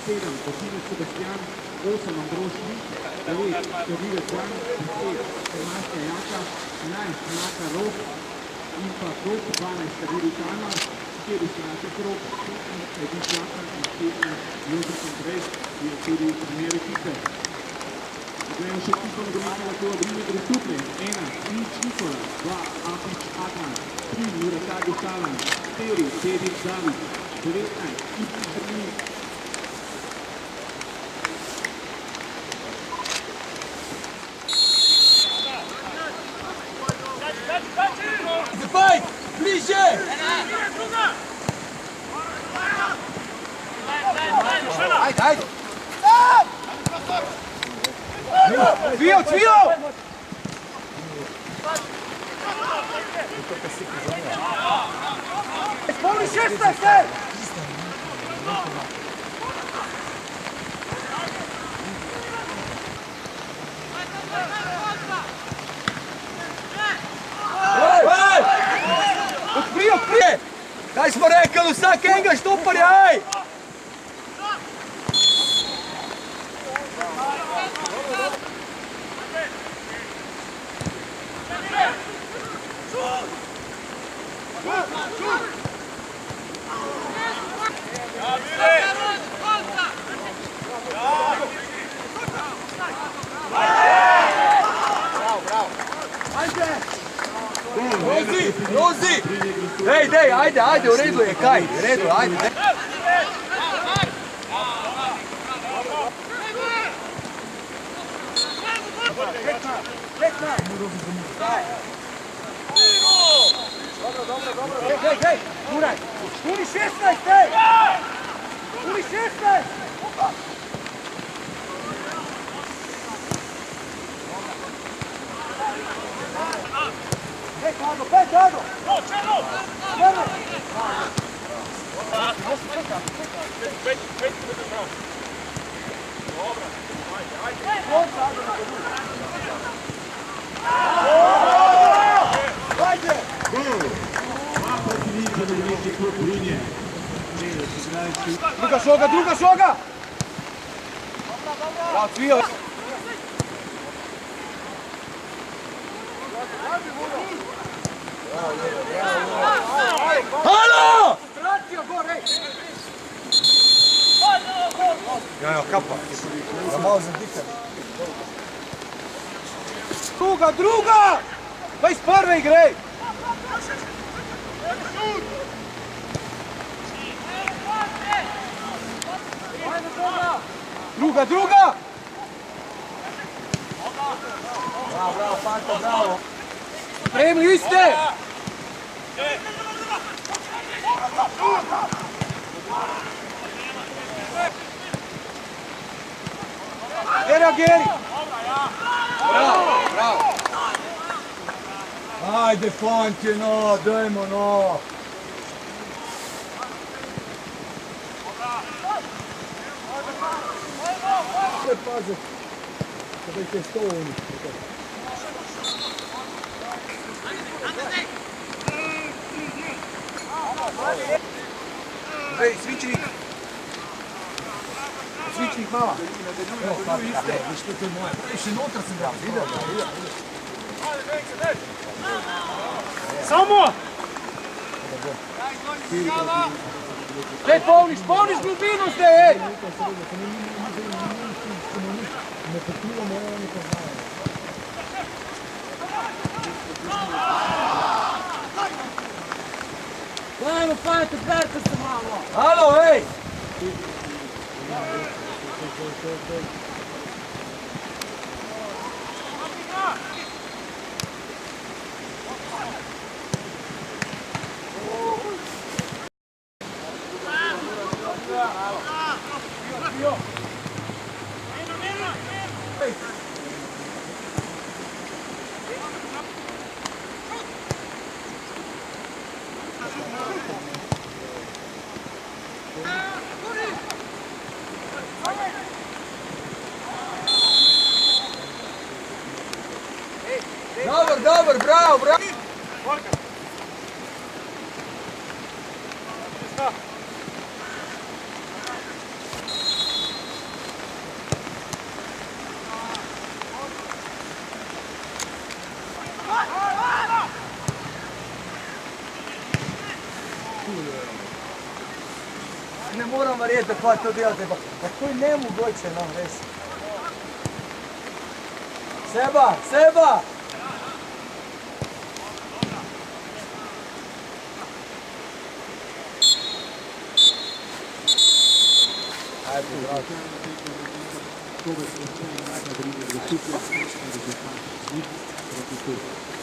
7 Bocinec Sebastian, 8 Ambrož Vik, 9 Črnivec Jan, 10 Hrmaška Jaka, 11 Mlaka Rok in pa Krok, 12 Kadirij Tamar, 4 Snaček Krok, 15 Ediš Jaka in 15 Jozef Andrej, ki je tudi trener ekipe. Gremo še ekipo nogometnega kluba Brine Grosuplje. 1 Nič Nikola, 2 Apič Adnan, 3 Muratagi Salan, 4 Dedić David, 19 Ipić Brnin. Давай! Ближе! Ajde, ajde! Cvio, cvio! Spomni 16! Otprio, prije! Kaj smo rekali, vsak enega štoparja, aj! Rozi! Dej, ajde, u redu je, kaj? U redu, ajde. Dobro. Hej, Muraj! Puni 16, hej! Puni 16! Hej, Dado, pet, Dado! Čelo! Ajde! Druga šoga! Bravo, Cvio! Halo! Ja, kapa. Ja malo zadiham. Druga! 21. igrej! Druga! Bravo, Fanto, bravo! Spremili ste! Geri! Bravo! Ajde, Fanti, no, dajmo, no! Sve paze, kada ih je 100 oni. Ej, svičnik! Svičnik mala! Evo, Fati, viš to je moje. Više nutra sam bravo, vidio ga. Samo! Ej, polniš glubinu ste, ej! Dajmo, Fajte, berte se malo! Halo, ej! Dobro, bravo! Ne moram verjeti, da to delate, pa to je nemogoče, no, res. Seba, Seba! Ajde, bravo. Dober, da je najbolj, da je super, da je super,